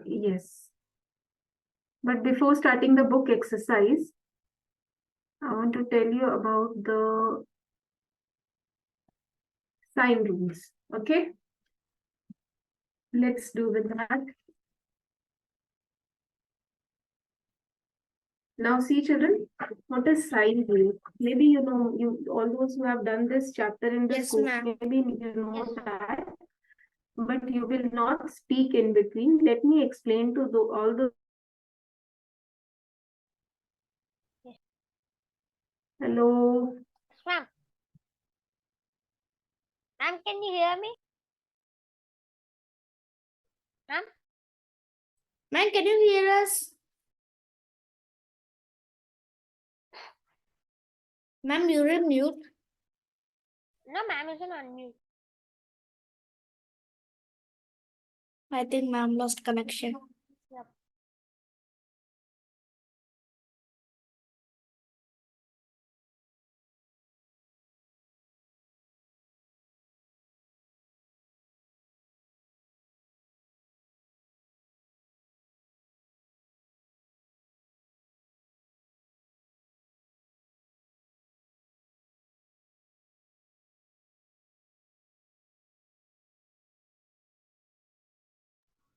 Yes. But before starting the book exercise, I want to tell you about the sign rules. Okay? Let's do with that. Now see children, what is sign rule? Maybe you know, all those who have done this chapter in the school, maybe you know that, but you will not speak in between. Let me explain to all the. Hello. Ma'am. Ma'am, can you hear me? Ma'am? Ma'am, can you hear us? Ma'am, you're in mute. No, ma'am isn't on mute. I think ma'am lost connection. Yep.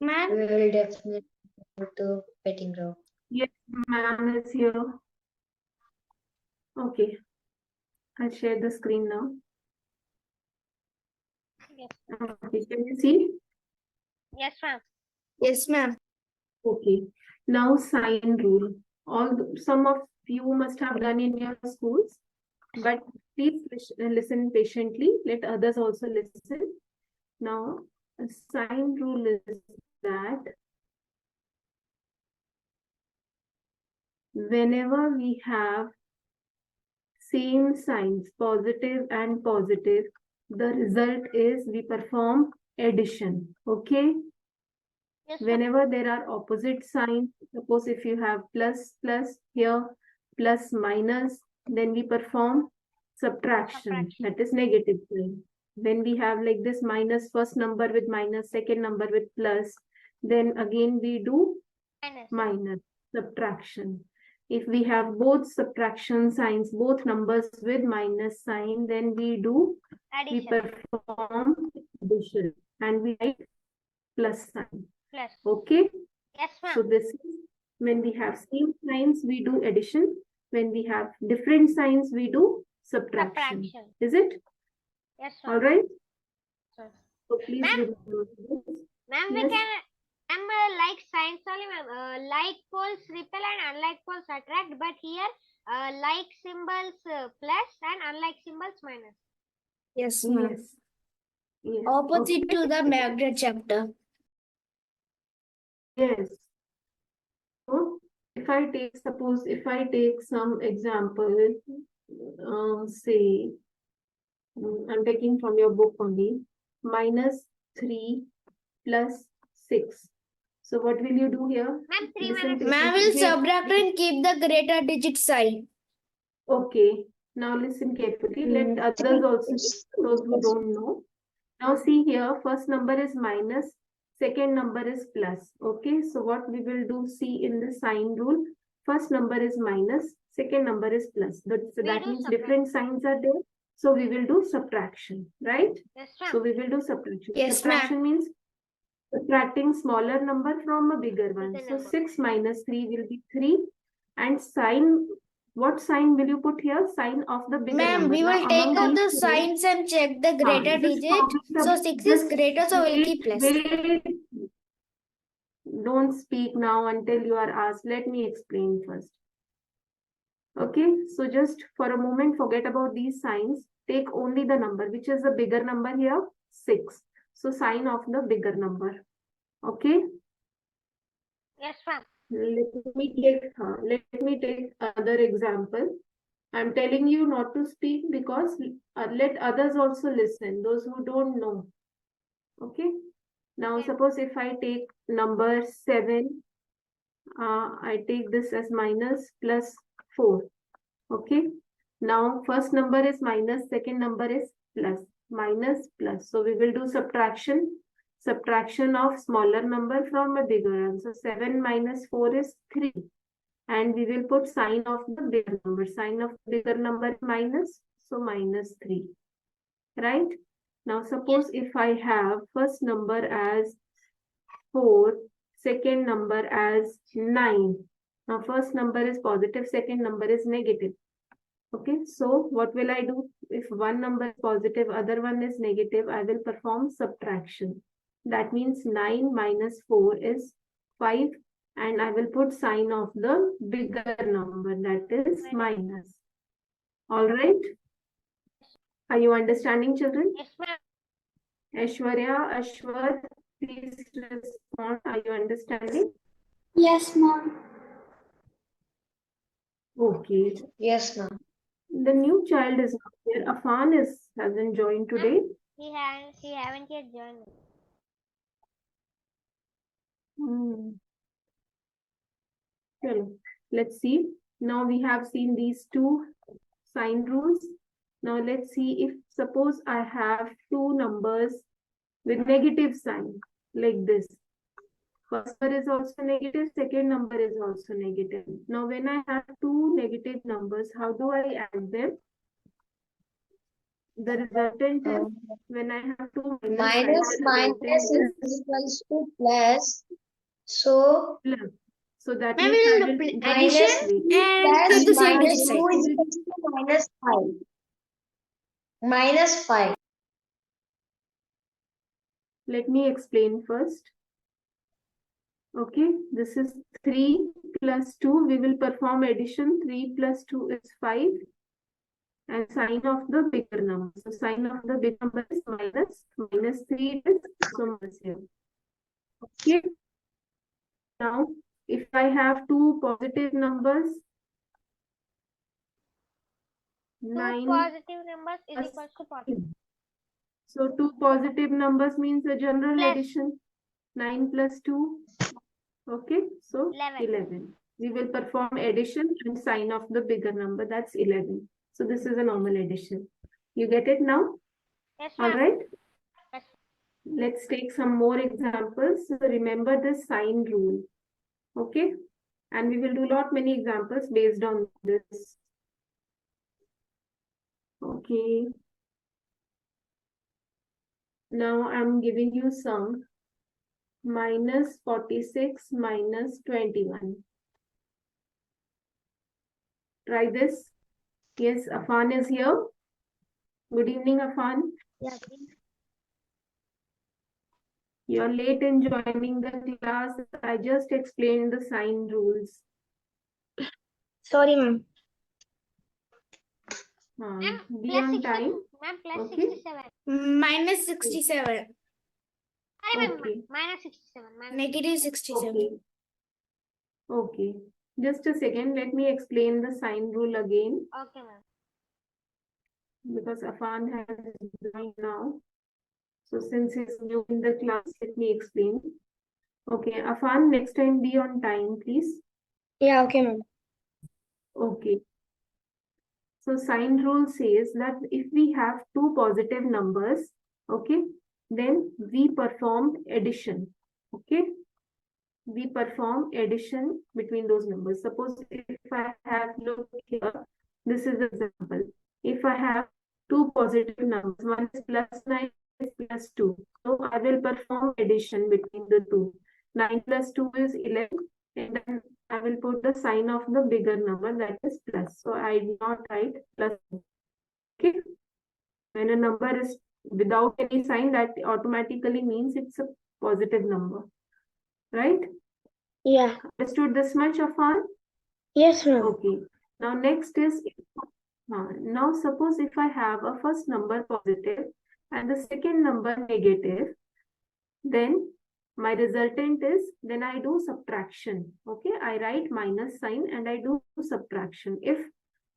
Ma'am? We will definitely go to petting ground. Yes, ma'am is here. Okay. I'll share the screen now. Yes. Okay, can you see? Yes, ma'am. Yes, ma'am. Okay. Now sign rule. Some of you must have done in your schools, but please listen patiently. Let others also listen. Now, a sign rule is that whenever we have same signs, positive and positive, the result is we perform addition. Okay? Yes, ma'am. Whenever there are opposite signs, suppose if you have plus here, plus minus, then we perform subtraction. That is negative sign. When we have like this minus, first number with minus, second number with plus, then again we do minus, subtraction. If we have both subtraction signs, both numbers with minus sign, then we Addition. perform addition and we write plus sign. Plus. Okay. Yes, So ma'am. this is when we have same signs, we do addition. When we have different signs, we do subtraction. Is it? Yes, All ma'am. right? Sir. So please Ma'am? remember this. Ma'am, we Yes. can like signs only, ma'am. Like poles repel and unlike poles attract, but here like symbols plus and unlike symbols minus. Yes, ma'am. Yes. Yes. Opposite Okay. to the magnet chapter. Yes. So if I take, suppose if I take some example, say, I'm taking from your book only, -3 plus 6. So what will you do here? Ma'am, 3 Listen minus. Ma'am will subtract and keep the greater digit sign. Okay. Now listen carefully. Let others also, those who don't know. Now see here, first number is minus, second number is plus. Okay. So what we will do, see in the sign rule, first number is minus, second number is plus. So that means different signs are there. So we will do subtraction, right? Yes, ma'am. So we will do subtraction. Yes, Subtraction means subtracting smaller number from a bigger one. Bigger So number. 6 minus 3 will be 3. And sign, what sign will you put here? Sign of the bigger Ma'am, number. we Now, will take among out these the three, signs and check the greater just digit. So 6 is just greater, so we'll keep plus. wait. Don't speak now until you are asked. Let me explain first. Okay, so just for a moment, forget about these signs. Take only the number, which is the bigger number here, 6. So sign of the bigger number. Okay. Yes, ma'am. Let me take other example. I'm telling you not to speak because let others also listen, those who don't know. Okay. Now suppose if I take number 7, I take this as minus plus 4. Okay. Now first number is minus, second number is plus, minus plus. So we will do subtraction. subtraction of smaller number from a bigger one. So 7 minus 4 is 3. And we will put sign of the bigger number. Sign of the bigger number is minus, so minus 3. Right? Now suppose if I have first number as 4, second number as 9. Now first number is positive, second number is negative. Okay, so what will I do? If one number is positive, other one is negative, I will perform subtraction. That means 9 minus 4 is 5, and I will put sign of the bigger number, that is minus. All right? Are you understanding, children? Yes, ma'am. Aishwarya, Ashwar, please respond. Are you understanding? Yes, ma'am. Okay. Yes, ma'am. The new child is not here. Afan hasn't joined today. He haven't yet joined. Chalo, let's see. Now we have seen these two sign rules. Now let's see if suppose I have two numbers with negative sign like this. First number is also negative, second number is also negative. Now when I have two negative numbers, how do I add them? The resultant is when I have two Minus signs, the minus resultant is equals to plus. So plus. So that Ma'am, means we I will will do minus addition three. and plus keep the same minus digit 2 sign. is equals to minus 5. Minus 5. Let me explain first. Okay, this is 3 plus 2. We will perform addition. 3 plus 2 is 5. And sign of the bigger number. So sign of the big number is minus. Minus 3 is so minus here. Okay. Now, if I have two positive numbers, Two 9. positive numbers is plus equals to positive. So two positive numbers means a general Plus. addition. 9 plus 2. Okay, so 11. 11. We will perform addition and sign of the bigger number. That's 11. So this is a normal addition. You get it now? Yes, All ma'am. right. Yes. Let's take some more examples. So remember the sign rule. Okay. And we will do lot many examples based on this. Okay. Now I'm giving you some. Minus 46 minus 21. Try this. Yes, Afan is here. Good evening, Afan. Yes. You're late in joining the class. I just explained the sign rules. Sorry, ma'am. Be Plus on 67. time. Ma'am, plus Okay. 67. Minus 67. Sorry, ma'am. Okay. Minus 67. Minus Negative 67. Okay. Okay. Just a second. Let me explain the sign rule again Okay, ma'am. because Afan has joined now. So since he's new in the class, let me explain. Okay, Afan, next time be on time, please. Yeah, okay, ma'am. Okay. So sign rule says that if we have two positive numbers, okay, then we perform addition. Okay. We perform addition between those numbers. Suppose if I have, look here, this is the example. If I have two positive numbers, one is plus 9, is plus 2. So I will perform addition between the two. 9 plus 2 is 11, and then I will put the sign of the bigger number, that is plus. So I do not write plus. Okay. When a number is without any sign, that automatically means it's a positive number. Right? Yeah. Understood this much, Afan? Yes, ma'am. Okay. Now next is, now suppose if I have a first number positive and the second number negative, then my resultant is, then I do subtraction. Okay, I write minus sign and I do subtraction. If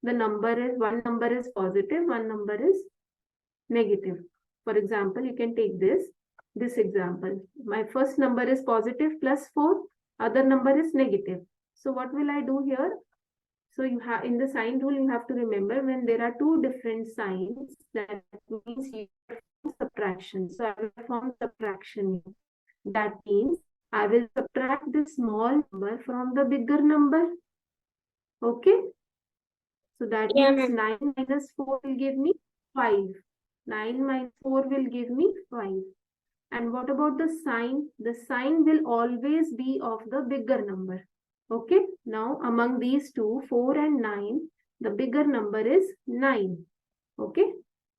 the number is, one number is positive, one number is negative. For example, you can take this example. My first number is positive plus 4, other number is negative. So what will I do here? So you have, in the sign rule, you have to remember when there are two different signs, that means you perform subtraction. So I will perform subtraction. That means I will subtract the small number from the bigger number. Okay. So that Yeah, means ma'am. 9 minus 4 will give me 5. 9 minus 4 will give me 5. And what about the sign? The sign will always be of the bigger number. Okay. Now among these two, 4 and 9, the bigger number is 9. Okay.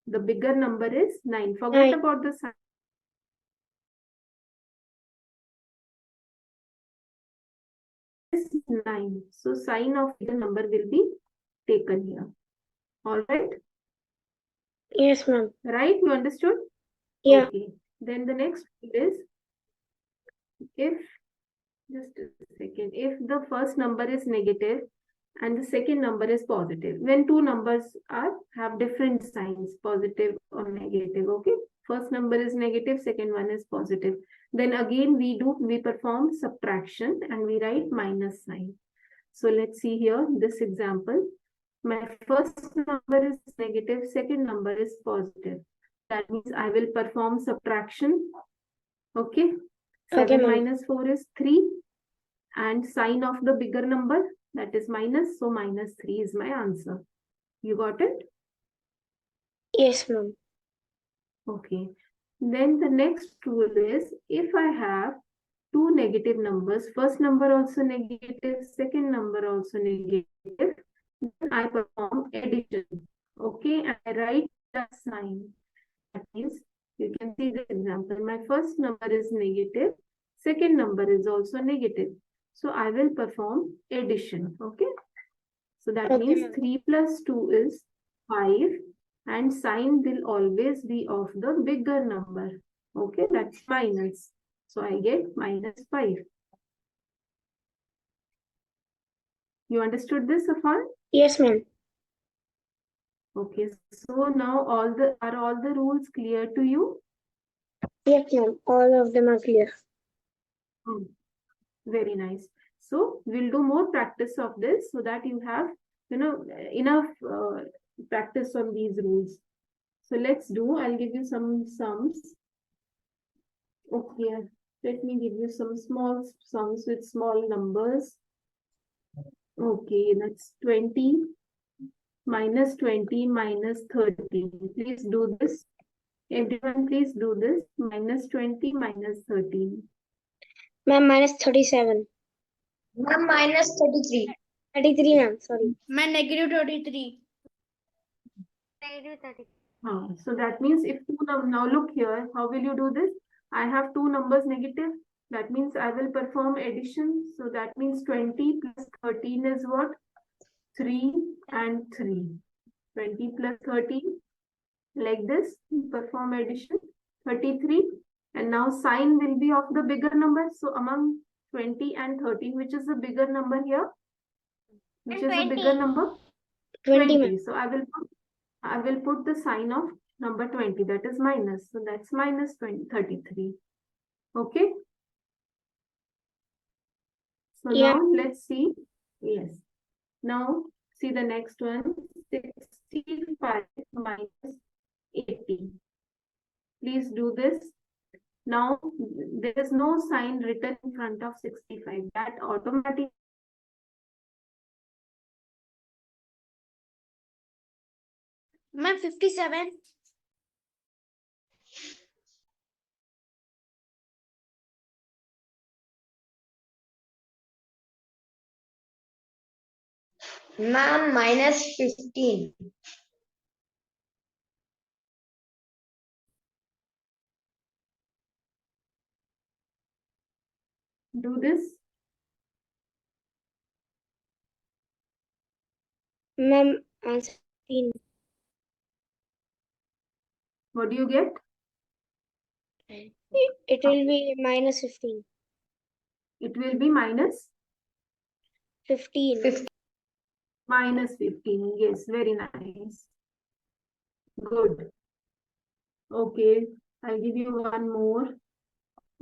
The bigger number is 9. Forget 9. about the sign. Is 9. So sign of bigger number will be taken here. All right. Yes, ma'am. Right? You understood? Yeah. Okay. Then the next is, if, just a second, if the first number is negative and the second number is positive, when two numbers have different signs, positive or negative, okay? First number is negative, second one is positive. Then again we perform subtraction and we write minus sign. So let's see here this example. My first number is negative, second number is positive. That means I will perform subtraction. Okay. Okay, 7 ma'am. minus 4 is 3. And sign of the bigger number, that is minus. So minus 3 is my answer. You got it? Yes, ma'am. Okay. Then the next rule is, if I have two negative numbers, first number also negative, second number also negative, then I perform addition. Okay. And I write the sign. That means you can see the example. My first number is negative, second number is also negative. So I will perform addition. Okay. So that Okay, means ma'am. 3 plus 2 is 5, and sign will always be of the bigger number. Okay, that's minus. So I get minus 5. You understood this, Afan? Yes, ma'am. Okay, so now all the rules clear to you? Yes, ma'am. All of them are clear. Very nice. So we'll do more practice of this so that you have, enough practice on these rules. So let's do, I'll give you some sums. Okay, let me give you some small sums with small numbers. Okay, that's 20 minus 20 minus 30. Please do this. Everyone, please do this. Minus 20 minus 13. Ma'am, minus 37. Ma'am, minus 33. 33, ma'am. Sorry. Man, negative 33. Negative 30. So that means if two now look here, how will you do this? I have two numbers negative. That means I will perform addition. So that means 20 plus 13 is what? 3 and 3. 20 plus 13. Like this, perform addition. 33. And now sign will be of the bigger number. So among 20 and 13, which is the bigger number here? Which And is the 20. bigger number? 20, ma'am. So I will put the sign of number 20, that is minus. So that's minus 33. Okay. So Yeah. now let's see. Yes. Now see the next one. 65 minus 80. Please do this. Now there is no sign written in front of 65. That automatically Man, 57. Ma'am, minus 15. do this. Ma'am, answer 15. What do you get? It will be minus 15. It will be minus 15. minus 15. Yes, very nice. Good. Okay, I'll give you one more.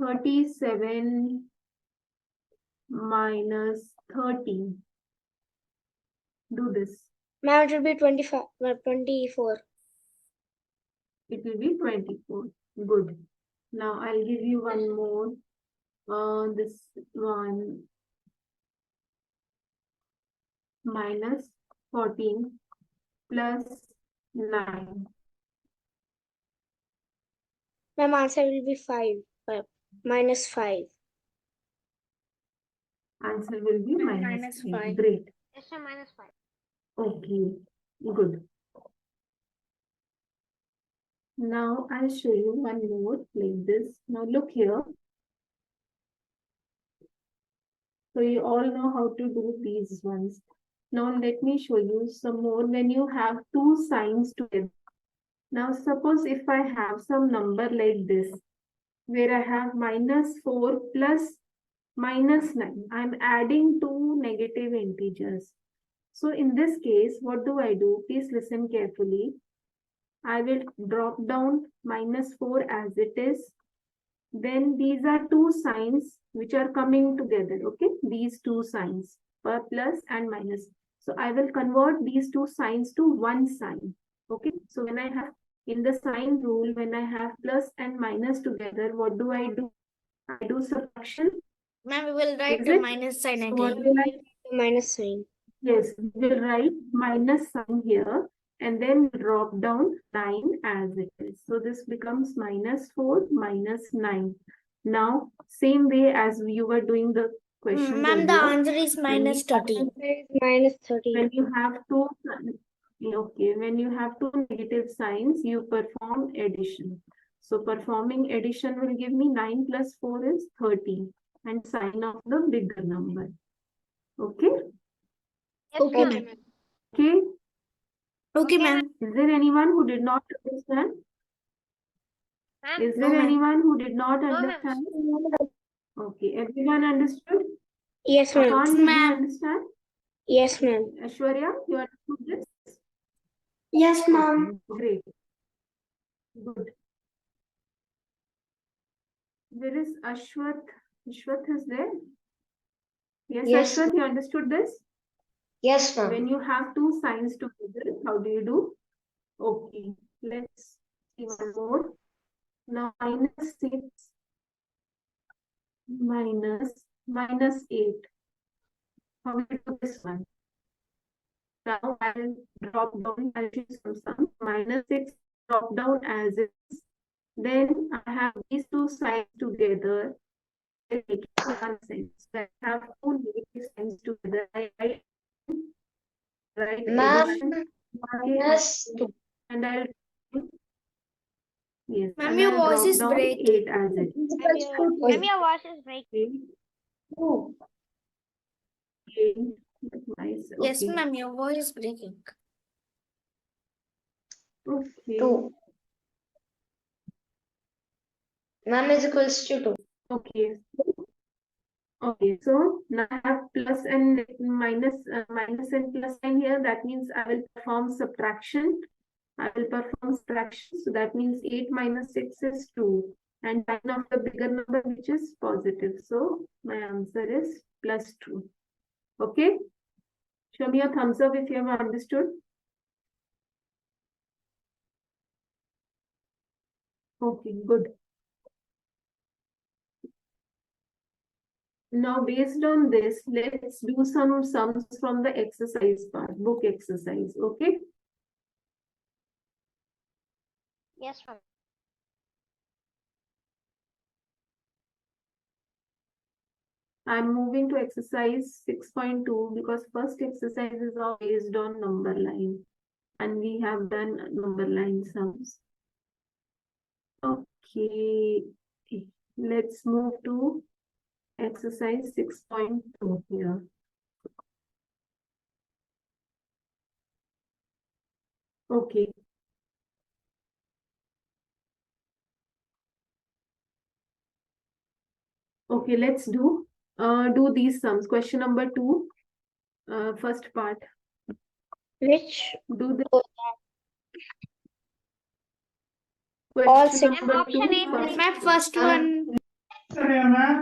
37 minus 30. Do this. Ma'am, it will be 25, 24. It will be 24. Good. Now I'll give you one more. This one minus 14 plus 9. Ma'am, answer will be 5. Minus 5. Answer will be minus Minus 3. five. Great. Yes, sir, minus 5. Okay. Good. Now I'll show you one more like this. Now look here. So you all know how to do these ones. Now let me show you some more when you have two signs together. Now suppose if I have some number like this, where I have minus 4 plus minus 9. I'm adding two negative integers. So in this case, what do? Please listen carefully. I will drop down minus 4 as it is. Then these are two signs which are coming together, okay? These two signs, plus and minus. So I will convert these two signs to one sign, okay? So when I have, in the sign rule, when I have plus and minus together, what do? I do subtraction. Ma'am, we will write Is the it? minus sign So what again. will I? Minus sign. Yes, we'll write minus sign here and then drop down 9 as it is. So this becomes minus 4 minus 9. Now, same way as you were doing the question. Ma'am, the answer is minus 30. Minus 30. When you have two, okay, when you have two negative signs, you perform addition. So performing addition will give me 9 plus 4 is 30 and sign of the bigger number. Okay. Yes, Okay, sir. ma'am. Okay. Okay, ma'am. Is there anyone who did not understand? Ma'am, Is there No, ma'am. anyone who did not ma'am. understand? Okay, everyone understood? Yes, ma'am. Afan, did you Ma'am. understand? Yes, ma'am. Ashwarya, you understood this? Yes, Okay, great. Good. There is Ashwath. Ashwath is there? Yes, Yes. Ashwath, you understood this? Yes, ma'am. When you have two signs together, how do you do? Okay, let's see one more. Now, minus 6 minus 8. How will you do this one? Now I'll drop down, I'll choose some sum. Minus 6 drop down as is. Then I have these two sides together. They make one sense. I have two negative signs together. I write Ma'am, addition. minus 2. And I'll yes. Ma'am, and your I'll voice drop is down breaking. 8 as it. Ma'am, your voice is breaking. Two. Nice. Yes, Okay. ma'am, your voice is breaking. Okay. 2. Ma'am is equals to 2. Okay. Okay, so now I have plus and minus, minus and plus sign here. That means I will perform subtraction. I will perform subtraction. So that means 8 minus 6 is 2. And sign of the bigger number, which is positive. So my answer is plus 2. Okay. Show me a thumbs up if you have understood. Okay, good. Now, based on this, let's do some sums from the exercise part, book exercise. Okay. Yes, ma'am. I'm moving to exercise 6.2 because first exercise is all based on number line and we have done number line sums. Okay, let's move to exercise 6.2 here. Okay. Okay, let's do these sums. Question number 2, first part. Which? Do the All question six. number Option 2 A, first. Ma'am, first one.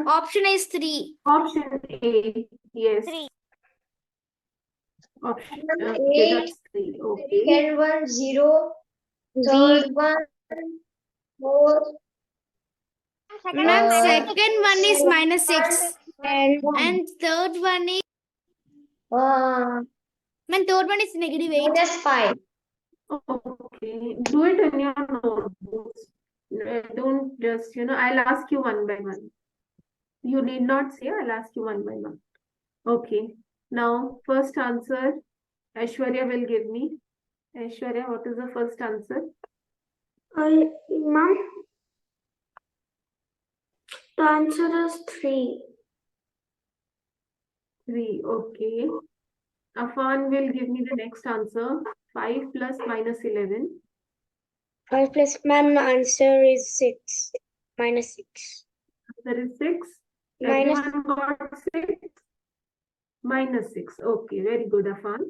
Option is 3. Option A, yes. 3. Option, Ma'am, okay, 8, that's 3. Okay. second one 0, third one 4, Second Ma'am, one, second one is minus 6. And And third one is, uh, ma'am, third one is negative 8. -5. Okay, do it in your notebooks. Don't just, I'll ask you one by one. You need not say, I'll ask you one by one. Okay, now first answer, Aishwarya will give me. Aishwarya, what is the first answer? ma'am, the answer is 3. 3, okay. Afan will give me the next answer, 5 plus minus 11. 5 plus, ma'am, answer is 6. Minus 6. Answer is 6. Minus, Everyone got 6? Minus 6. Okay, very good, Afan.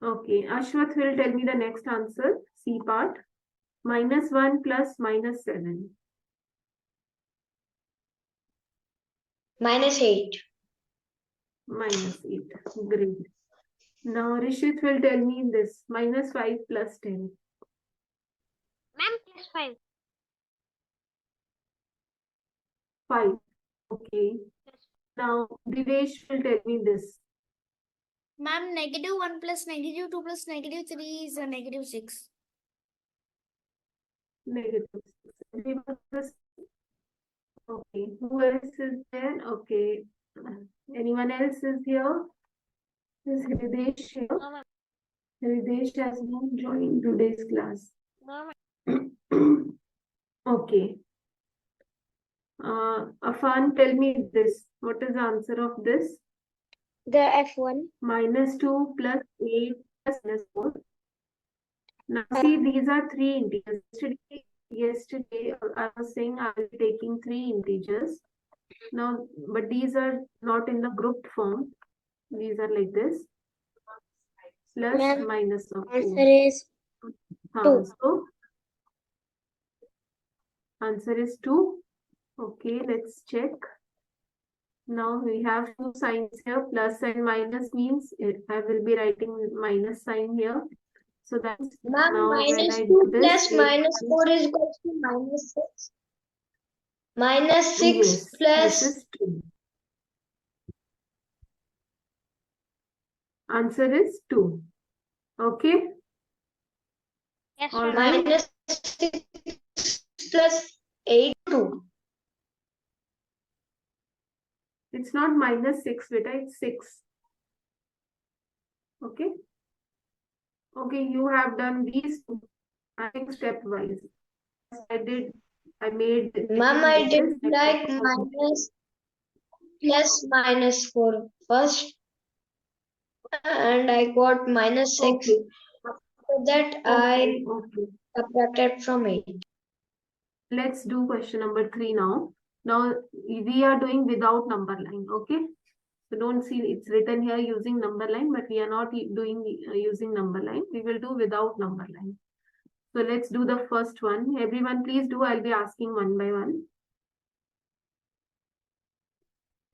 Okay, Ashwath will tell me the next answer, C part. Minus 1 plus minus 7. -8. Minus 8. Great. Now Rishit will tell me this. Minus 5 plus 10. ma'am, plus 5. 5. Okay. Now Divesh will tell me this. Ma'am, negative 1 plus negative 2 plus negative 3 is a negative 6. Negative 6. Everyone is- Okay. Who else is there? Okay. Anyone else is here? Is Hridesh here? No, ma'am. Hridesh has not joined today's class. No, ma'am. Okay. Afan, tell me this. What is the answer of this? the F1. Minus 2 plus 8 plus minus 4. Now see, these are 3 integers. Yesterday I was saying I will be taking 3 integers. Now, but these are not in the grouped form. These are like this. Plus Ma'am, minus of 4. Answer is 2. So, answer is 2. Okay, let's check. Now we have two signs here. Plus and minus means I will be writing minus sign here. So that's Ma'am, now when minus I 2 do plus this, it minus 4 is equal to -6. Minus 6 yes, plus this is 2. Answer is 2. Okay. Yes, All sir. right. minus 6 plus 8, 2. It's not minus 6, beta, it's 6. Okay. Okay, you have done these two. I think stepwise. I made. Ma'am, I did this. like minus plus minus 4 first, and I got -6. Okay. So that I Okay. subtracted from 8. Let's do question number 3 now. Now we are doing without number line. Okay. So don't see it's written here using number line, but we are not doing using number line. We will do without number line. So let's do the first one. Everyone, please do. I'll be asking one by one.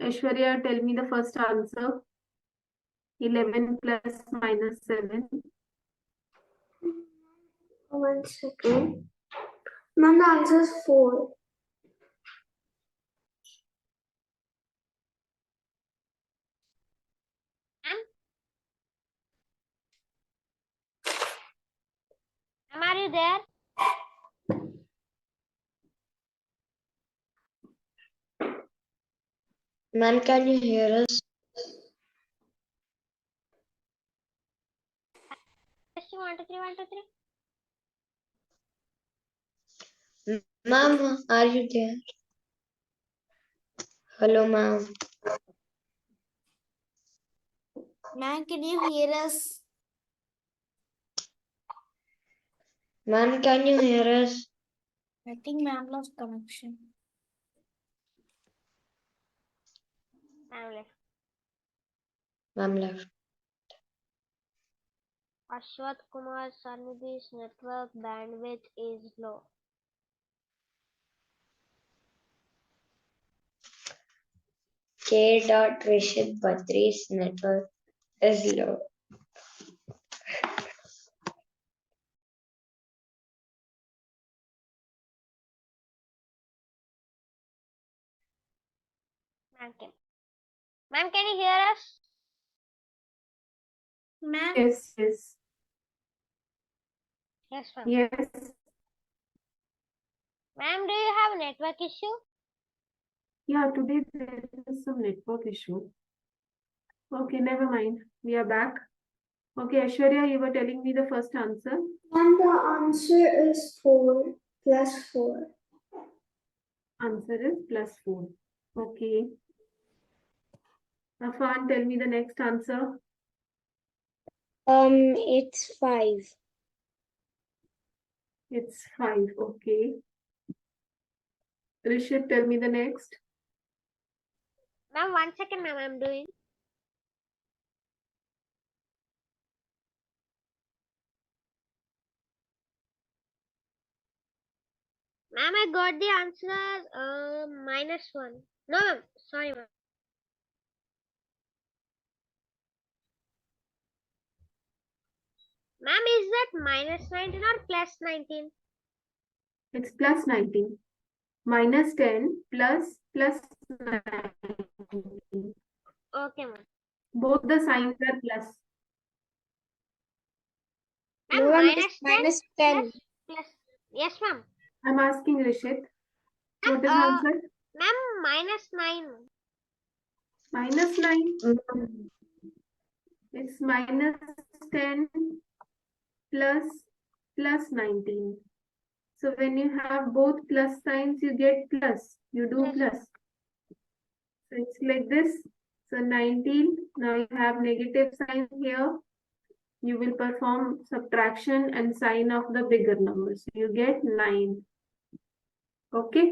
Aishwarya, tell me the first answer. 11 plus minus 7. 1 second. Ma'am, the answer is 4. Ma'am, are you there? Ma'am, can you hear us? Testing 1, 2, 3, 1, 2, 3. Ma'am, are you there? Hello, ma'am. Ma'am, can you hear us? Ma'am, can you hear us? I think ma'am lost connection. Ma'am left. Ma'am left. Ashwath Kumar Sanidhi's network bandwidth is low. K. Rishit Badri's network is low. Okay. Ma'am, can you hear us? Ma'am, Yes, yes, Yes, ma'am. yes. Ma'am, do you have network issue? Yeah, today there is some network issue. Okay, never mind. We are back. Okay, Aishwarya, you were telling me the first answer. And the answer is 4 plus 4. Answer is +4. Okay. Afan, tell me the next answer. It's 5. It's 5. Okay. Rishit, tell me the next. Ma'am, 1 second, ma'am, I'm doing. Ma'am, I got the answer -1. No, ma'am. Sorry, ma'am. Ma'am, is that -19 or +19? It's +19. -10 plus +19. Okay, ma'am. Both the signs are plus. Ma'am, No, ma'am, -10 it's -10. plus. Yes, ma'am. I'm asking Rishit. Ma'am, What is the answer? ma'am, -9. -9. It's -10 plus +19. So when you have both plus signs, you get plus. You do Yes. plus. So it's like this. So 19. Now you have negative sign here. You will perform subtraction and sign of the bigger number. So you get 9. Okay?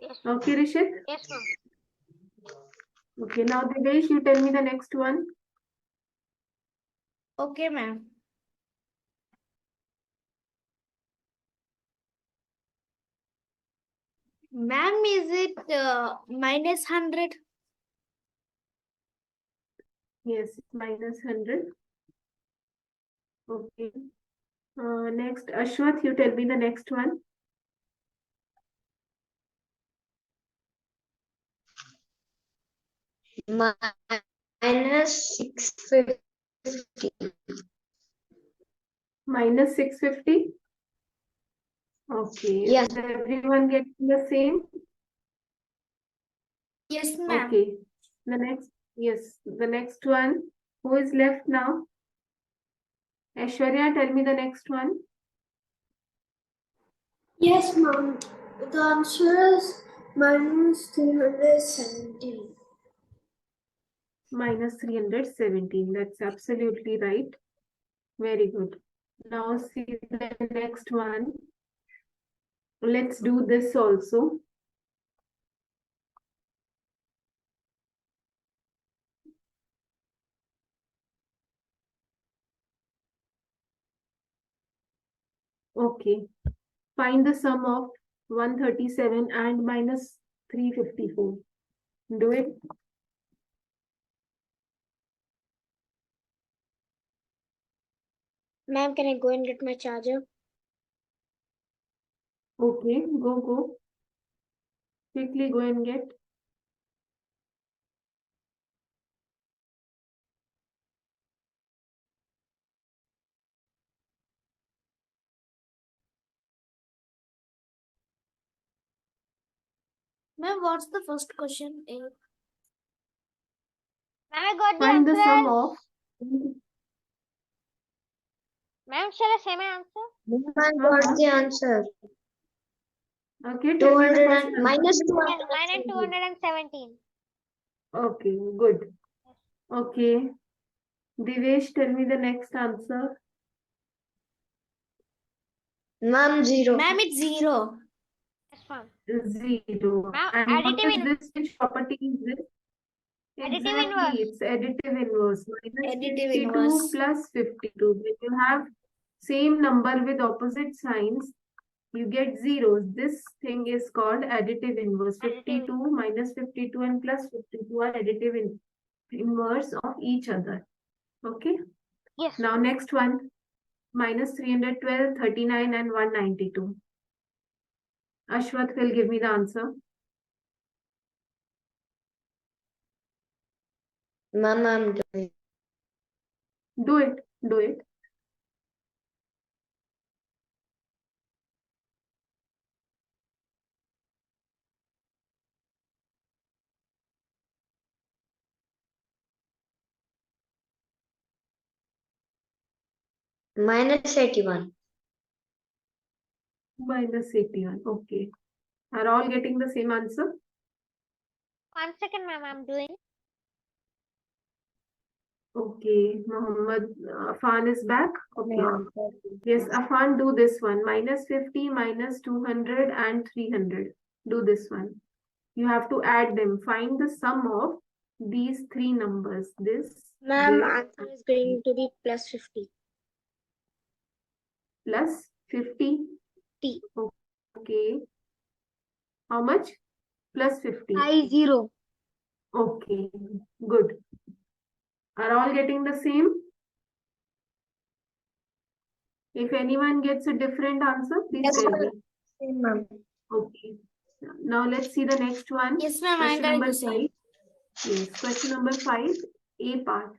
Yes, ma'am. Okay, Rishit? Yes, ma'am. Okay, now Devesh, you tell me the next one. okay, ma'am. Ma'am, is it -100? Yes, -100. Okay. Next, Ashwath, you tell me the next one. -650. -650. Okay. Yes. Is everyone getting the same? Yes, ma'am. Okay. The next, yes, the next one. Who is left now? Aishwarya, tell me the next one. Yes, ma'am. The answer is -317. -317. That's absolutely right. Very good. Now see the next one. Let's do this also. Okay. Find the sum of 137 and -354. Do it. Ma'am, can I go and get my charger? Okay, go. Quickly go and get. Ma'am, what's the first question? Ma'am, I got the Find the answer sum as... of. Ma'am, shall I say my answer? I got the answer. Okay, tell me the 200 first and number. Yes, -217. -217. Okay, good. Okay. Devesh, tell me the next answer. Ma'am, 0. Ma'am, it's 0. Yes, ma'am. 0. Ma'am, And what additive is in this? Which property is this? additive Exactly, inverse. it's additive inverse. Additive -52 inverse. plus 52. When you have same number with opposite signs, you get zeros. This thing is called additive inverse. Additive. 52 -52 and +52 are additive inverse of each other. Okay. Yes. Now next one. -312, 39 and 192. Ashwath will give me the answer. Ma'am, I'm doing. Do it. Do it. Minus 81. Minus 81. Okay. Are all getting the same answer? 1 second, ma'am. I'm doing. Okay. Muhammad Afan is back. Okay. Ma'am. Yes, Afan, do this one. Minus 50, minus 200 and 300. Do this one. You have to add them. Find the sum of these three numbers. This, Ma'am, this, answer is going to be plus 50. plus 50. T. Okay. How much? Plus 50. 50. Okay. Good. Are all getting the same? If anyone gets a different answer, please Yes, tell ma'am. me. Ma'am. Okay. Now let's see the next one. Yes, ma'am. I'm Question getting number the same. 5. Yes, question number 5, A part.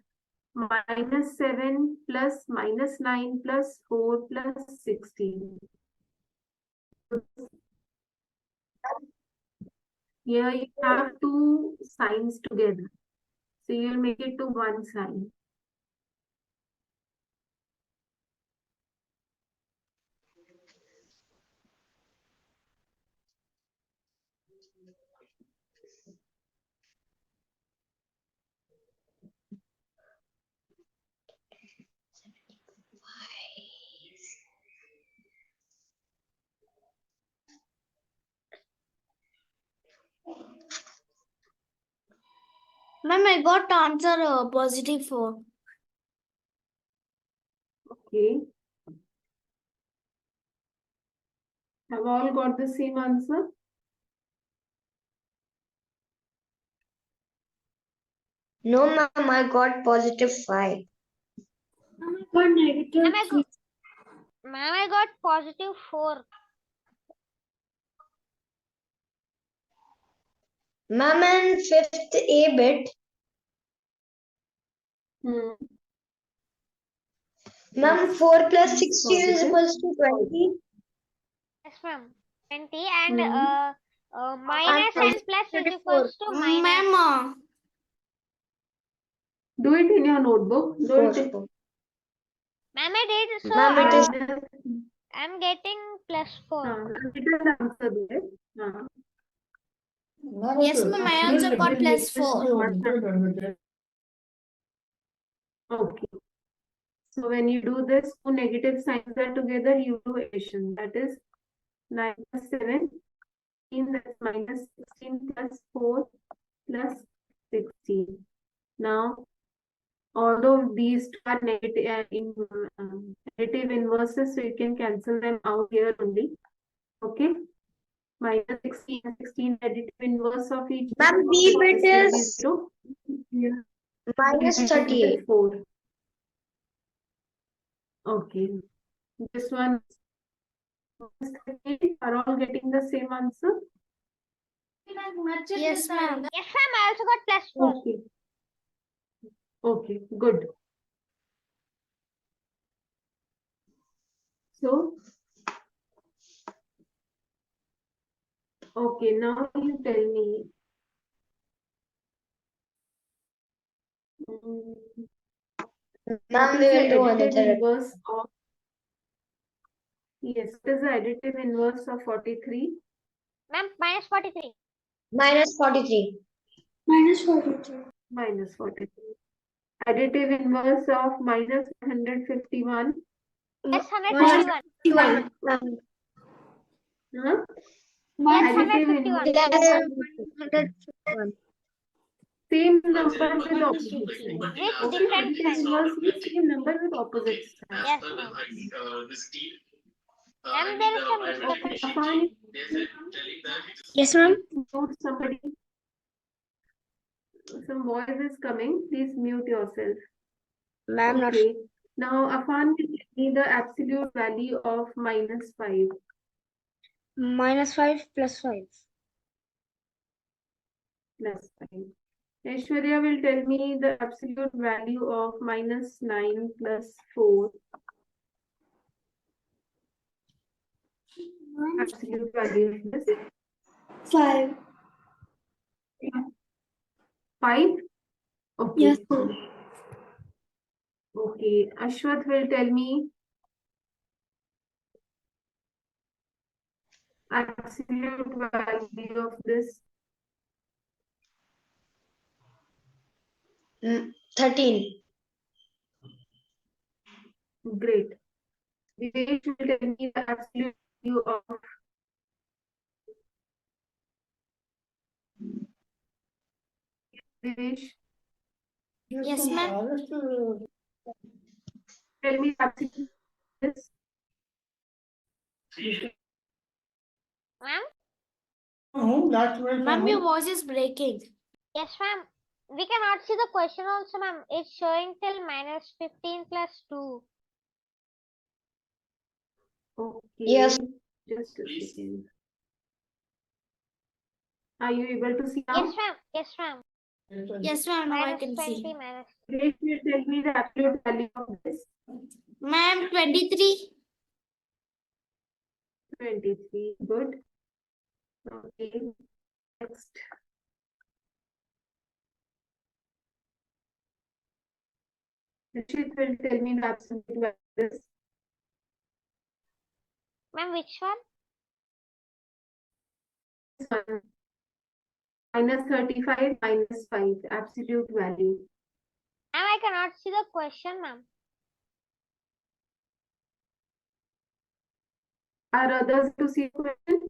Minus 7 plus minus 9 plus 4 plus 16. Here you have two signs together. So you'll make it to one sign. Ma'am, I got answer positive 4. Okay. Have all got the same answer? No, ma'am, I got positive 5. Ma'am, I got positive 4. Ma'am, in 5th A bit, ma'am, 4 plus 16 is Positive. equals to 20. Yes, ma'am. 20 and minus And and plus is 34. equals to minus. Ma'am, Do it in your notebook. Do Four, it. four. Ma'am, I did. So Ma'am, it is I'm getting plus 4. It is answer there. yes, ma'am. I also got plus 4. Okay. So when you do this, two negative signs are together, you do addition. That is 9 plus 7, 16, that's minus 16 plus 4 plus 16. Now, although these two are negative, negative inverses, so you can cancel them out here only. Okay. Minus 16, 16 additive inverse of each. Ma'am, B bit This will be is 0. Yeah. minus This 38. is 4. Okay. This one is 38. Are all getting the same answer? Yes, ma'am. Yes, ma'am. I also got plus 4. Okay. Okay, good. So, okay, now you tell me. Ma'am, What we is the will do additive another. inverse of? Yes, what is the additive inverse of 43? Ma'am, minus 43. Minus 43. Minus 42. Minus 43. Additive inverse of minus 151. Yes, 151. 151. Huh? Yes, Additive 151. inverse. 151. Same number with opposite sign. With Okay, different additive signs. inverse means same number with opposite sign. Yes, ma'am. Ma'am, there is some disturbance. Afan, Yes, ma'am. mute somebody. Some voice is coming. Please mute yourself. Ma'am, not Okay. Now, Afan will give me the absolute value of minus 5. minus 5 plus 5. Plus 5. Aishwarya will tell me the absolute value of minus 9 plus 4. Absolute value of this. 5. 5? Okay. Yes, sir. Okay. Ashwath will tell me absolute value of this. 13. Great. Vivesh will tell me the absolute value of Vivesh. Yes, ma'am. Tell me the absolute this. Ma'am? Ma'am, your voice is breaking. Yes, ma'am. We cannot see the question also, ma'am. It's showing till minus 15 plus 2. Okay. Yes. Just a second. Are you able to see now? Yes, ma'am. Yes, ma'am. Yes, ma'am. Now I Minus can 20 see. minus. Vivesh will tell me the absolute value of this. Ma'am, 23. 23. Good. Okay. Next. Rishit will tell me the absolute value of this. Ma'am, which one? This one. Minus 35 minus 5. Absolute value. Ma'am, I cannot see the question, ma'am. Are others to see the question?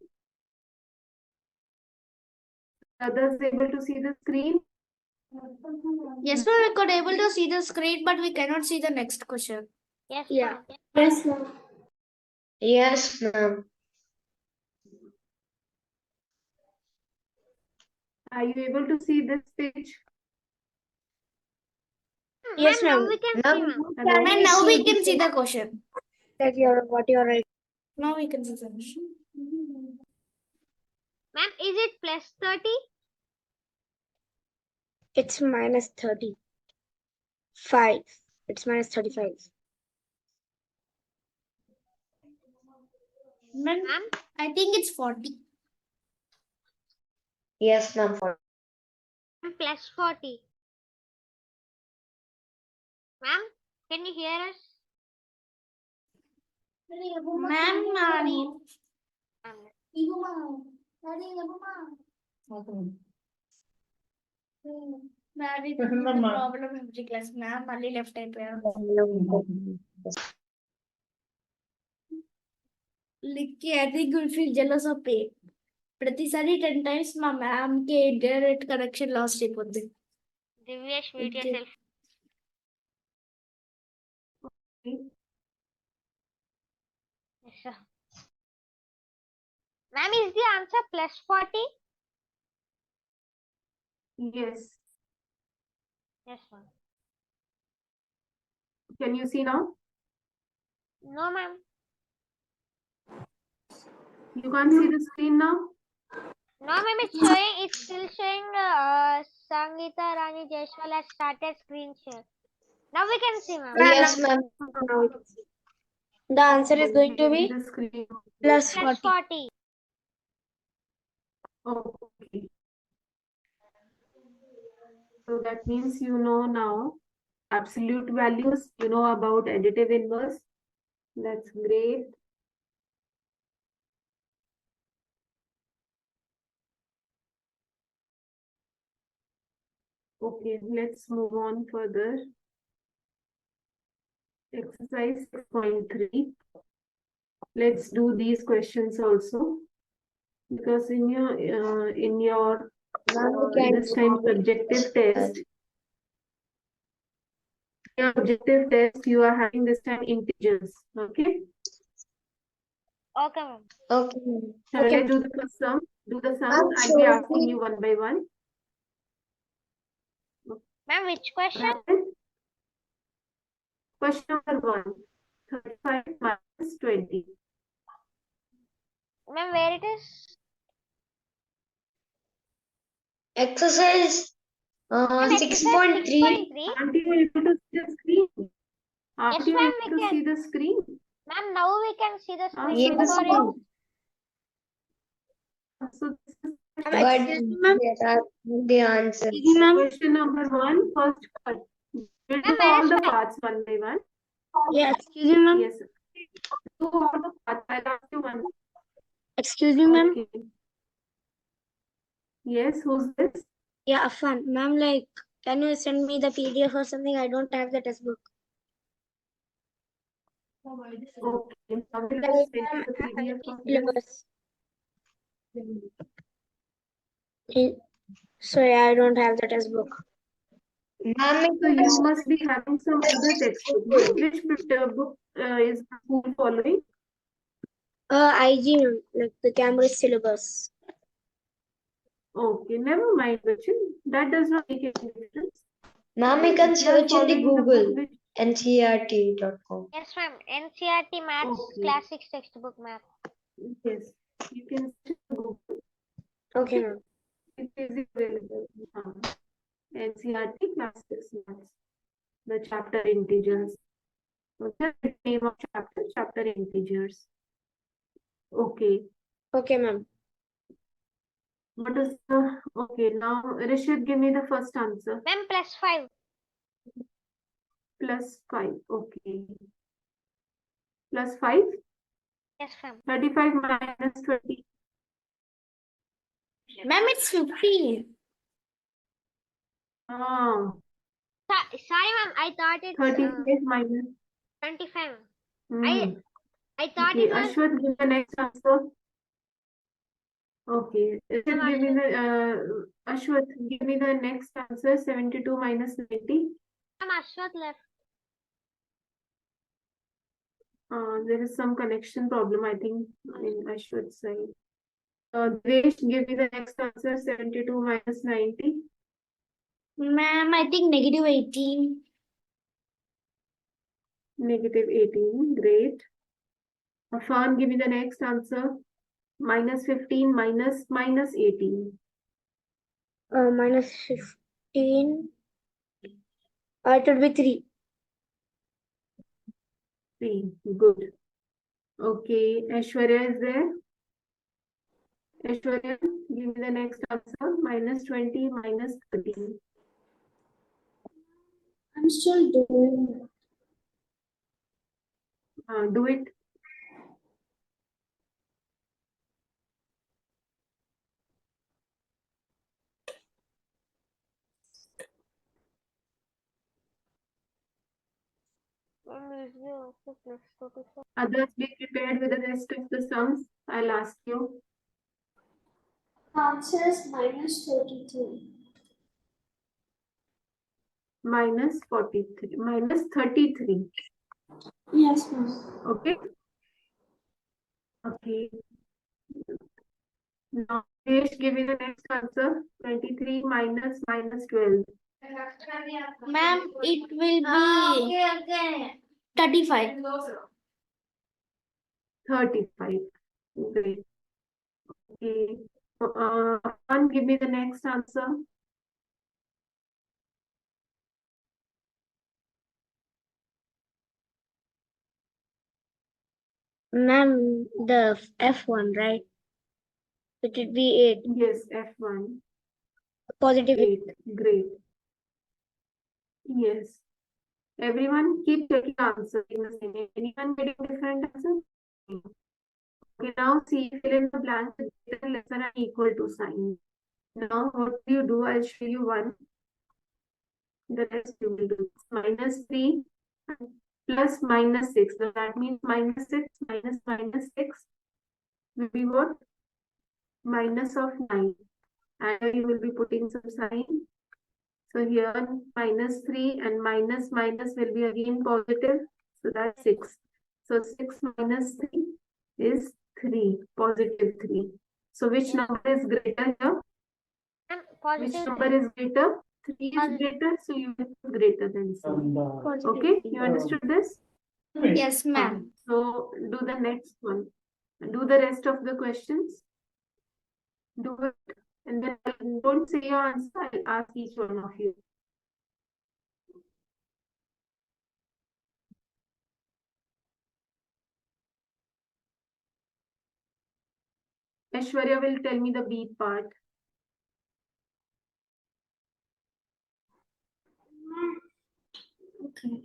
Others able to see the screen? Yes, ma'am. We could able to see the screen, but we cannot see the next question. Yes, Yeah. ma'am. Yes, ma'am. Yes, ma'am. Are you able to see this page? Yes, Ma'am, now ma'am. we can see, Ma'am, ma'am. Hello? Ma'am, now we can see the question. That what you're right. Now we can see the question. Ma'am, is it plus 30? It's minus 35. It's minus 35. Ma'am, Ma'am, I think it's 40. Yes, ma'am. plus 40. Ma'am, can you hear us? Ma'am, problem every class. Ma'am, only left అయిపోయారు. Licky, I think you'll feel jealous of pay. ప్రతిసారి 10 times మా ma'am కి internet connection lost అయిపోద్ది. Divyesh, mute Okay. yourself. Yes, sir. Ma'am, is the answer plus 40? Yes. Yes, ma'am. Can you see now? No, ma'am. You can't see the screen now? No, ma'am, it's still showing Sangeeta Rani Jaiswal has started screen share. Now we can see, ma'am. Yes, ma'am. Now we can see. The answer is going to be The screen. plus Plus 40. 40. Okay. So that means you know now absolute values, you know about additive inverse. That's great. Okay, let's move on further. Exercise 6.3. Let's do these questions also. Because in your this time subjective test, your objective test, you are having this time integers. Okay. Okay, ma'am. Okay, ma'am. Shall I do the first sum? Do the sum. I'll be Absolutely. asking you one by one. Ma'am, which question? Right? Question number 1. 35 minus 20. Ma'am, where it is? Exercise Ma'am, it says 6.3. 6.3. Aren't you able to see the screen? Aren't Yes, you ma'am, able we to see can. the screen? Ma'am, now we can see the screen. So Yes, Before it, ma'am. So this is But Excuse me, ma'am. there are the answers. Excuse me, ma'am. question number 1, first part. We'll do Ma'am, all the where is parts one by one. Yeah, excuse me, ma'am. Yes. Do all the parts. I'll ask you one. Excuse me, ma'am. Okay. Yes, who's this? Yeah, Afan. Ma'am, like, can you send me the PDF or something? I don't have the textbook. Okay. I will Like, just send ma'am, you the PDF of this. syllabus. Sorry, I don't have the textbook. Ma'am, So you must be having some other textbook. Which book is the school following? IG, ma'am, like the Cambridge syllabus. Okay, never mind, Vachin. That does not make any difference. ma'am, you can If you are search in the following the book Google, which ncert.com. yes, ma'am. NCRT Maths Okay. Classics textbook, ma'am. yes, you can search in Google. Okay, ma'am. It is available. NCRT Classics Maths. The chapter integers. Okay, the name of chapter integers. Okay. Okay, ma'am. What is the okay now? Rishit, give me the first answer. Ma'am, +5. +5. Okay. +5. Yes, ma'am. 35 minus 20. Ma'am, it's 15. Ah, Sorry, ma'am. I thought it's 35 minus. 25. Hmm. I thought Okay, it was. Ashwath, give the next answer. Okay, Rishit, give me the Ashwath, give me the next answer. 72 minus 90. Ma'am, Ashwath left. There is some connection problem, I think, in Ashwath's side. Devesh, give me the next answer. 72 minus 90. Ma'am, I think -18. -18. Great. Afan, give me the next answer. -15 minus -18. Minus 15. It would be 3. 3. Good. Okay, Aishwarya is there. Aishwarya, give me the next answer. -20 minus 13. I'm still doing. Do it. Others, be prepared with the rest of the sums. I'll ask you. Answer is -33. -43. -33. Yes, ma'am. Okay. Okay. Now, Desh, give me the next answer. 23 minus -12. Ma'am, it will be 35. 35. Great. Okay. Give me the next answer. Ma'am, the F1, right? It would be 8. Yes, F1. Positive. 8. Great. Yes. Everyone keep checking answer. Anyone getting different answer? Okay, now see, fill in the blank with greater, lesser and equal to sign. Now what do you do? I'll show you one. The rest you will do. -3 plus -6. So that means -6 minus -6 will be what? Minus of 9. And you will be putting some sign. So here -3 and minus will be again positive. So that's 6. So 6 minus 3 is 3, positive 3. So which number is greater here? Ma'am, Which positive. number is greater? 3 is greater, so you will put greater than 7. Okay, you understood this? Yes, ma'am. So do the next one. Do the rest of the questions. Do it. And then don't say your answer, I'll ask each one of you. Aishwarya will tell me the B part. Okay.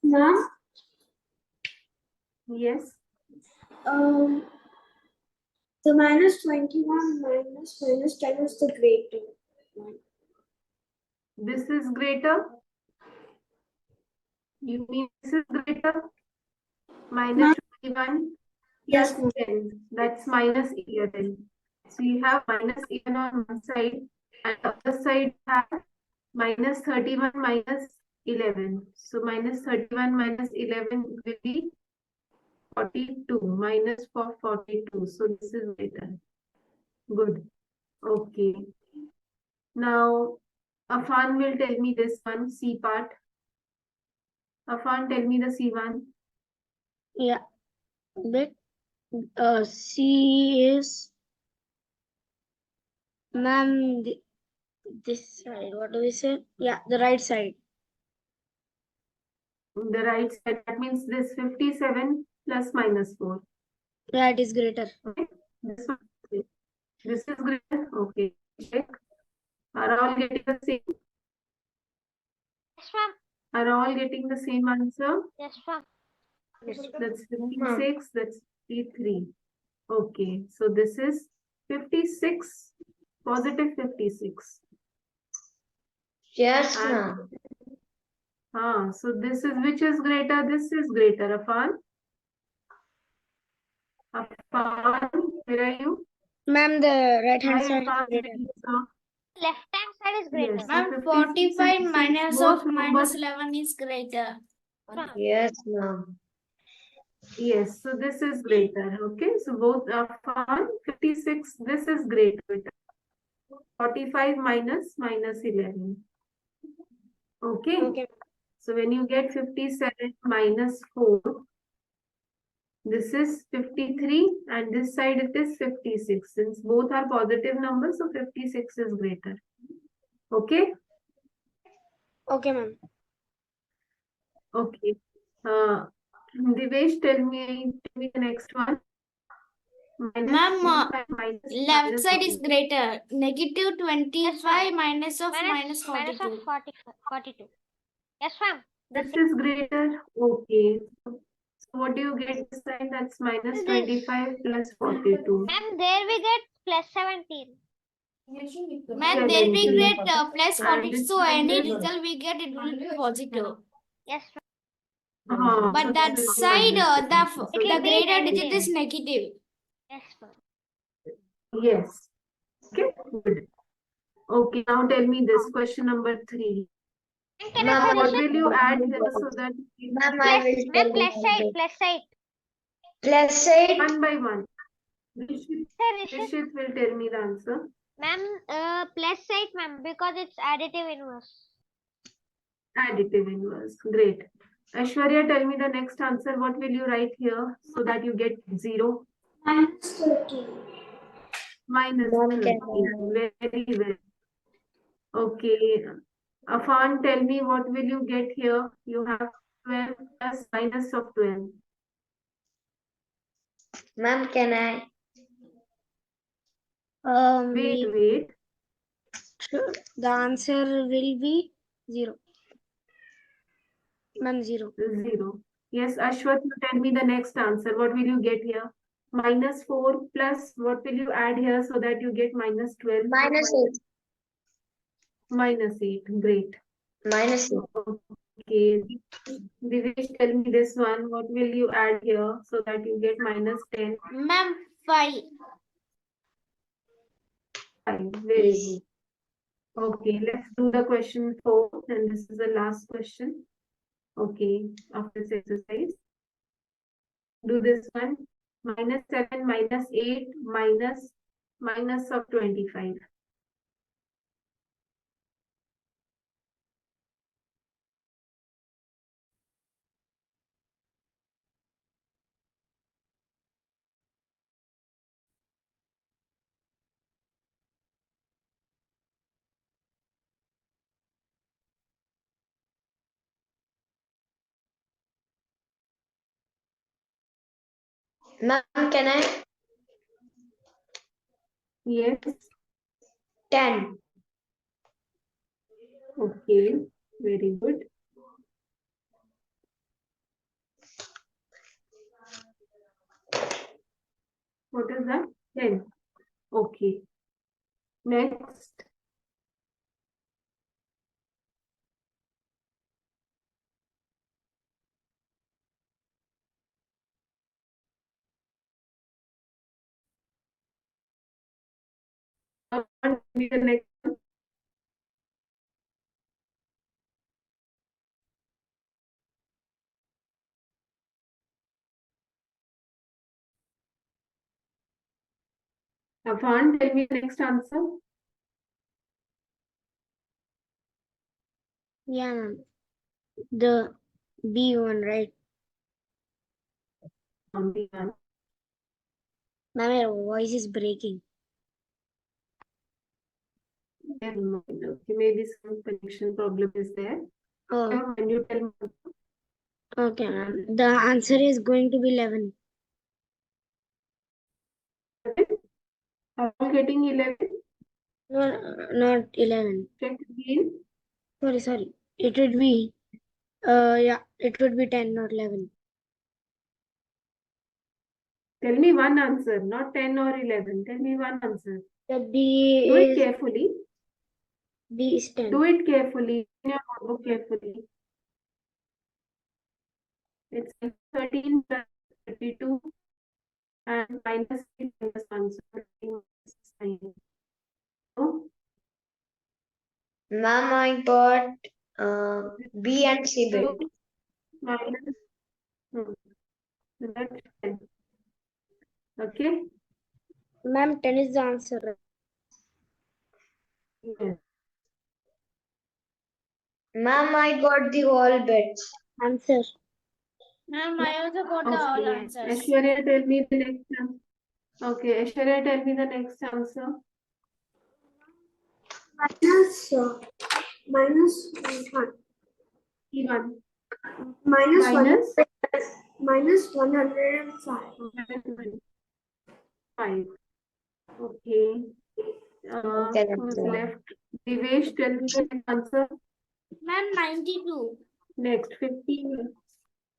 Ma'am, Yes. The minus 21 minus 10 is the greater one. This is greater. You mean this is greater? Minus 21 Yes, plus 10. That's minus 11. So you have minus 11 on one side, and the other side have minus 31 minus 11. So minus 31 minus 11 will be 42. Minus for 42. So this is greater. Good. Okay. Now, Afan will tell me this one, C part. Afan, tell me the C one. Yeah. But C is, ma'am, this side. What do we say? Yeah, the right side. The right side, that means this 57 plus minus 4. Yeah, it is greater. Okay. This one, okay. This is greater. Okay. Check. Are all getting the same? Yes, ma'am. Are all getting the same answer? Yes, ma'am. That's 56. That's 53. Okay. So this is 56. Positive 56. Yes, And ma'am. so this is, which is greater? This is greater. Afan? Afan, where are you? Ma'am, the right hand Hi, side Afan. is greater. Left hand side is greater. Yes. Ma'am, 56 45 and minus both of minus numbers- 11 is greater. Yes, ma'am. Yes, so this is greater. Okay, so both are fine. 56, this is greater. 45 minus 11. Okay, Okay. so when you get 57 minus 4, this is 53 and this side it is 56. Since both are positive numbers, so 56 is greater. Okay, Okay, ma'am. okay. Divesh, tell me the next one. Minus Ma'am, 25 minus left minus side is 42. greater. Negative 25 minus of minus Minus 42. of 42. Yes, ma'am. This is greater. Okay. So what do you get this time? That's minus This. 25 plus 42. Ma'am, there we get plus 17. Ma'am, there we 17. get plus And 40. this So is any this. result we get, it will be positive. Yes, ma'am. So But that this is side, minus the 50. So will the be greater digit negative. is negative. Yes, ma'am. Yes. Okay. Good. Okay. Now tell me this question number 3. Can Ma'am, I What finish it? will you add here so that Ma'am, I Plus, will ma'am, tell plus you 8, plus 8. Plus 8. one by one? Rishit Sir, Rishit will tell me the answer. ma'am, plus 8, ma'am, because it's additive inverse. Additive inverse. Great. Aishwarya, tell me the next answer. What will you write here so that you get 0? Minus 13. Minus Ma'am, 13. Very well. Okay. Afan, tell me what will you get here? You have 12 plus minus of 12. Ma'am, can I? Wait. The answer will be 0. Ma'am, 0. 0. Yes, Ashwath, you tell me the next answer. What will you get here? Minus 4 plus what will you add here so that you get minus 12? Minus 8. Minus 8. Great. Minus 8. Okay. Divesh, tell me this one. What will you add here so that you get minus 10? Ma'am, 5. 5. Very Yes. good. Okay, let's do the question 4, and this is the last question. Okay, of this exercise. Do this one. -7, -8, minus of 25. Ma'am, can I? Yes. 10. Okay. Very good. What is that? 10. Okay. Next. On to the next one. Afan, tell me the next answer. Yeah, ma'am. The B one, right? Only one. Ma'am, your voice is breaking. Never mind. Okay, maybe some connection problem is there. Oh, Can you tell me? okay, ma'am. The answer is going to be 11. Are you getting 11? No, not 11. Check again. Sorry. It would be, yeah, it would be 10, not 11. Tell me one answer, not 10 or 11. Tell me one answer. The B Do it is, carefully. B is 10. Do it carefully. In your notebook carefully. It's 13 plus 32 and minus 3 minus 1. So 9. So, Ma'am, I got B and C bit. minus, that's 10. Okay? Ma'am, 10 is the answer. Yes. Ma'am, I got the whole bits. Answer. Ma'am, I also got the all Okay. answers. Aishwarya, tell me the next answer. Okay, Aishwarya, tell me the next answer. Minus 1. E1. Minus Minus 105. 5. Okay. Okay, that's Who's all. left? Divesh, tell me the next answer. Ma'am, 92. Next, 15.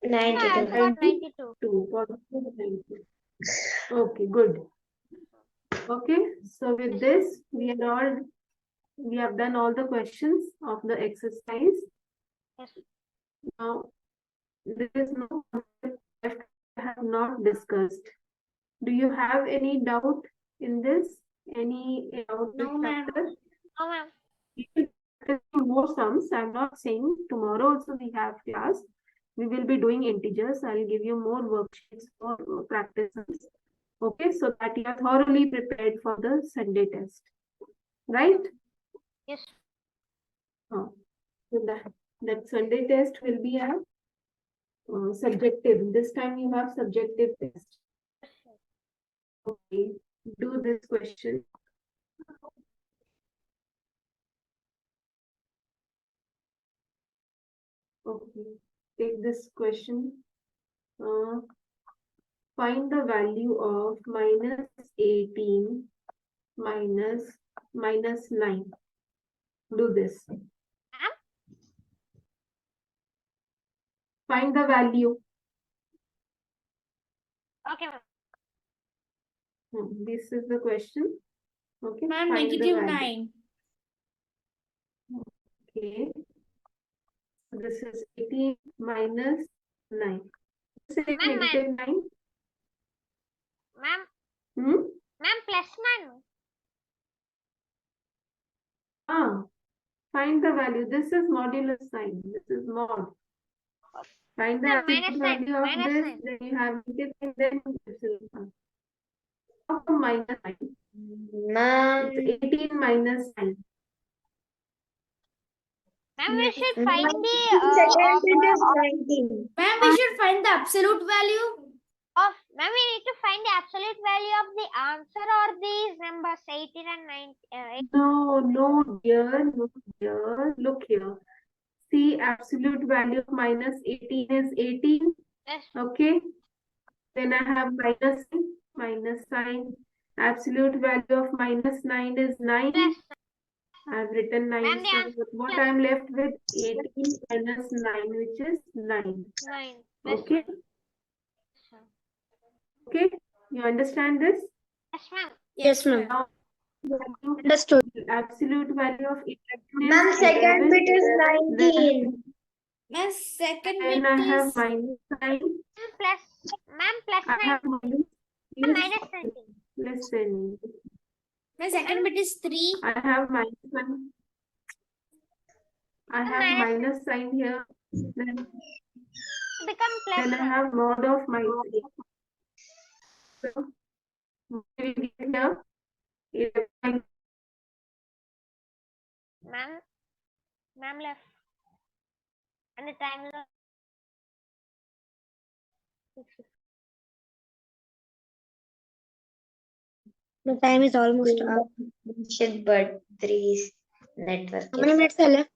92. I got 92. 2. Positive 92. Okay, good. Okay, so with this, we have done all the questions of the exercise. Yes. Now, there is no concept left I have not discussed. Do you have any doubt in this? Any doubt No, ma'am. chapter? Oh, ma'am. We will practice more sums. I'm not saying tomorrow also we have class. We will be doing integers. I'll give you more worksheets for practices. Okay, so that you are thoroughly prepared for the Sunday test. Right? Yes. Oh, so that Sunday test will be a subjective. This time you have subjective test. Okay, do this question. Okay, take this question. Find the value of minus 18 minus 9. Do this. Find the value. Okay, ma'am. This is the question. Okay. Ma'am, find the negative value. 9. Okay. This is 18 minus 9. This is Ma'am, negative 9. Ma'am, Hmm? ma'am, plus 9. Find the value. This is modulus sign. This is mod. Find the Yeah, absolute minus sign, value of minus this, sign. then you have negative sign, then absolute sign. How come minus sign? Ma'am, It's 18 minus 9. Ma'am, we Yes. should find the second bit is 19. Ma'am, we should find the absolute value. ma'am, we need to find the absolute value of the answer or these numbers 18 and 19. No, dear, no, dear. Look here. See, absolute value of minus 18 is 18. Yes. Okay. Then I have minus sign. Absolute value of minus 9 is 9. Plus I've written 9 Ma'am, the so answer what plus I'm left with 18 minus 9, which is 9. 9 plus Okay. 9. Okay. You understand this? Yes, ma'am. Yes, ma'am. Now, Understood. absolute value of 11 Ma'am, is second 11. bit is 19. Ma'am, second Then bit I have is minus sign. Ma'am, plus I 9. have minus, Minus 19. listen. my second bit is 3. I have minus sign. I have Minus minus sign here. Then become plus I 1. have mod of minus 8. So, what do we get here? 11. Ma'am left. And the time is The time is almost up. But 3 network. How many minutes are left?